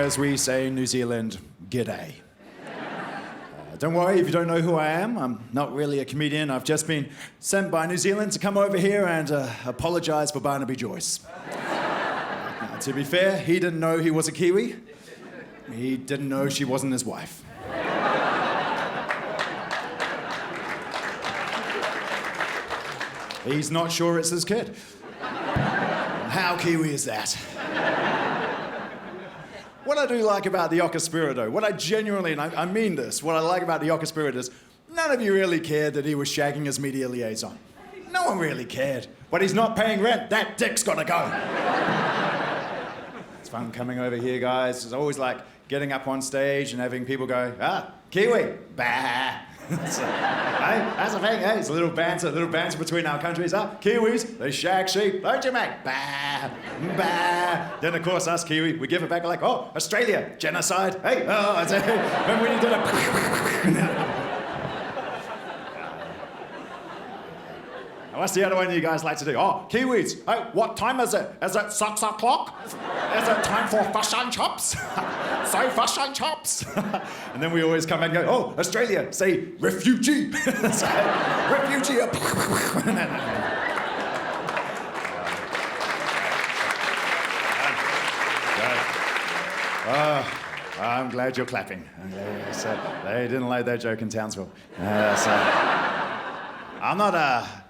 as we say in New Zealand, g'day. Don't worry if you don't know who I am. I'm not really a comedian. I've just been sent by New Zealand to come over here and apologise for Barnaby Joyce. Now, to be fair, he didn't know he was a Kiwi. He didn't know she wasn't his wife. He's not sure it's his kid. How Kiwi is that? What I do like about the Haka spirit, though, what I genuinely, and I mean this, what I like about the Haka spirit is none of you really cared that he was shagging his media liaison. No one really cared. But he's not paying rent. That dick's gotta go. It's fun coming over here, guys. It's always like getting up on stage and having people go, Kiwi, bah. So, hey, that's the thing, hey, it's a little banter between our countries. Kiwis, they shag sheep, don't you, mate? Bah, bah. Then, of course, us Kiwi, we give it back like, oh, Australia, genocide. Hey, oh, I say, remember when you did it? What's the other one you guys like to do? Oh, Kiwis, hey, what time is it? Is it 6 o'clock? Is it time for fish and chops? Say fish and chops. And then we always come and go, oh, Australia, say refugee. Refugee. I'm glad you're clapping. They didn't like that joke in Townsville. I'm not,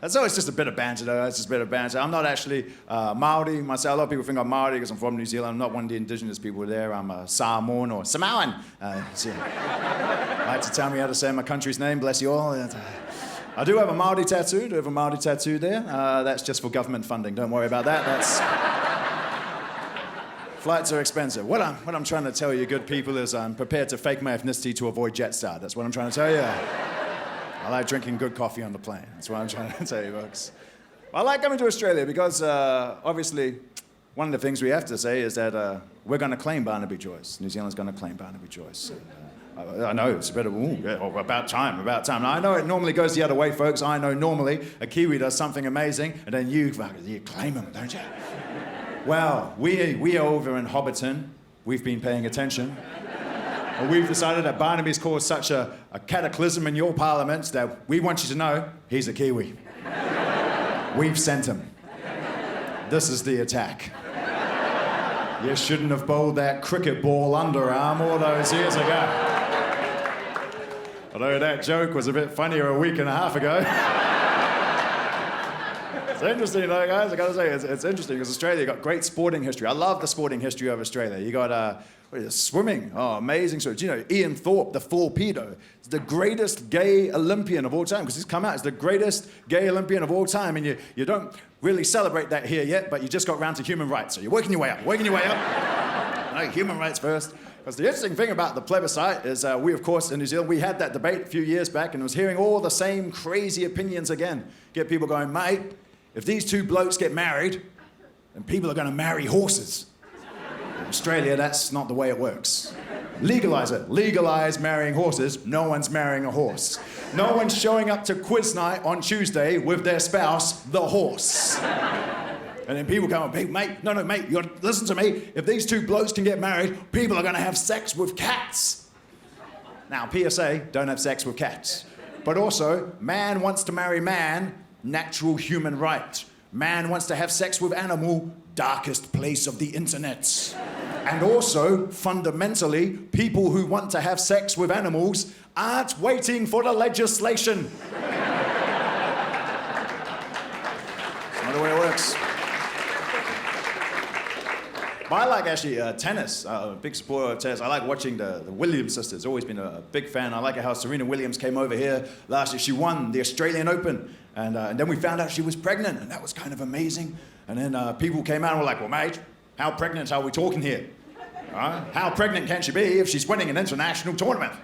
it's always just a bit of banter though, it's just a bit of banter. I'm not actually Māori myself. A lot of people think I'm Māori because I'm from New Zealand. I'm not one of the indigenous people there. I'm a Samoan or Samoan. Like to tell me how to say my country's name, bless you all. I do have a Māori tattoo, there. That's just for government funding, don't worry about that. Flights are expensive. What I'm trying to tell you, good people, is I'm prepared to fake my ethnicity to avoid Jetstar. That's what I'm trying to tell you. I like drinking good coffee on the plane. That's what I'm trying to tell you, folks. I like coming to Australia because, obviously, one of the things we have to say is that we're going to claim Barnaby Joyce. New Zealand's going to claim Barnaby Joyce. I know, it's a bit of, about time. Now, I know it normally goes the other way, folks. I know normally a Kiwi does something amazing, and then you claim him, don't you? Well, we over in Hobbiton, we've been paying attention. We've decided that Barnaby's caused such a cataclysm in your parliament that we want you to know he's a Kiwi. We've sent him. This is the attack. You shouldn't have bowled that cricket ball underarm all those years ago. Although that joke was a bit funnier a week and a half ago. It's interesting though, guys, I gotta say, it's interesting because Australia got great sporting history. I love the sporting history of Australia. You got swimming, amazing. So, you know, Ian Thorpe, the torpedo, is the greatest gay Olympian of all time because he's come out as the greatest gay Olympian of all time. And you don't really celebrate that here yet, but you just got round to human rights. So you're working your way up. No, human rights first. Because the interesting thing about the plebiscite is we, of course, in New Zealand, we had that debate a few years back and was hearing all the same crazy opinions again. Get people going, mate, if these two blokes get married, then people are going to marry horses. In Australia, that's not the way it works. Legalize it. Legalize marrying horses. No one's marrying a horse. No one's showing up to quiz night on Tuesday with their spouse, the horse. And then people go, hey, mate, no, mate, you gotta listen to me. If these two blokes can get married, people are going to have sex with cats. Now, PSA, don't have sex with cats. But also, man wants to marry man, natural human right. Man wants to have sex with animal, darkest place of the internet. And also, fundamentally, people who want to have sex with animals aren't waiting for the legislation. That's not the way it works. But I like actually tennis, a big supporter of tennis. I like watching the Williams sisters, always been a big fan. I like how Serena Williams came over here last year. She won the Australian Open, and then we found out she was pregnant, and that was kind of amazing. And then people came out and were like, well, mate, how pregnant are we talking here? How pregnant can she be if she's winning an international tournament?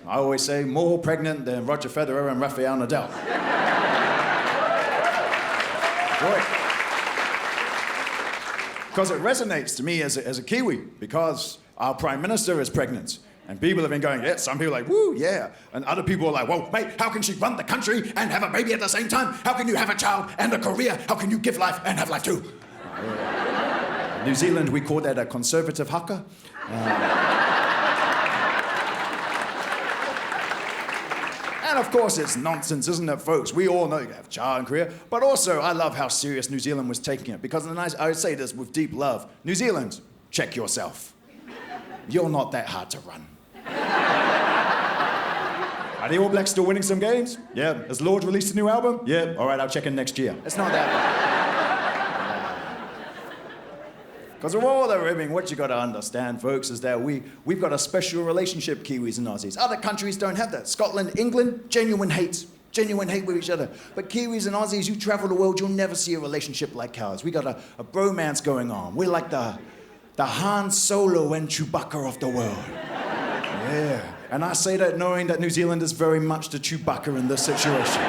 I always say more pregnant than Roger Federer and Rafael Nadal. Enjoy it. Because it resonates to me as a Kiwi, because our Prime Minister is pregnant. And people have been going, yeah, some people are like, woo, yeah. And other people are like, well, mate, how can she run the country and have a baby at the same time? How can you have a child and a career? How can you give life and have life too? New Zealand, we call that a conservative haka. And of course it's nonsense, isn't it, folks? We all know you have Cha in Korea, but also I love how serious New Zealand was taking it, because I would say this with deep love. New Zealand, check yourself. You're not that hard to run. Are the All Blacks still winning some games? Yeah. Has Lord released a new album? Yeah. All right, I'll check in next year. It's not that bad. Because of all the ribbing, what you got to understand, folks, is that we've got a special relationship, Kiwis and Aussies. Other countries don't have that. Scotland, England, genuine hate with each other. But Kiwis and Aussies, you travel the world, you'll never see a relationship like ours. We got a bromance going on. We're like the Han Solo and Chewbacca of the world. Yeah. And I say that knowing that New Zealand is very much the Chewbacca in this situation.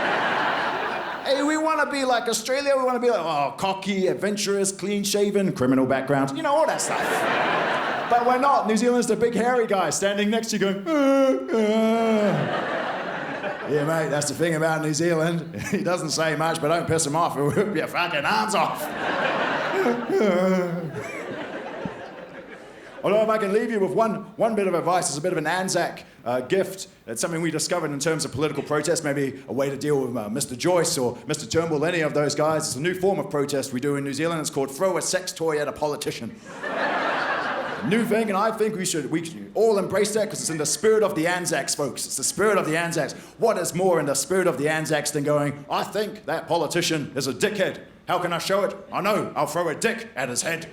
Hey, we want to be like Australia. We want to be like, cocky, adventurous, clean-shaven, criminal background. You know, all that stuff. But we're not. New Zealand's the big hairy guy standing next to you going, Yeah, mate, that's the thing about New Zealand. He doesn't say much, but don't piss him off. He'll rip your fucking arms off. Although if I can leave you with one bit of advice, it's a bit of an Anzac gift. It's something we discovered in terms of political protest, maybe a way to deal with Mr. Joyce or Mr. Turnbull, any of those guys. It's a new form of protest we do in New Zealand. It's called throw a sex toy at a politician. New thing, and I think we should all embrace that because it's in the spirit of the Anzacs, folks. It's the spirit of the Anzacs. What is more in the spirit of the Anzacs than going, I think that politician is a dickhead. How can I show it? I know, I'll throw a dick at his head.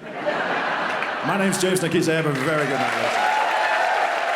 My name's James Nokise. Have a very good night.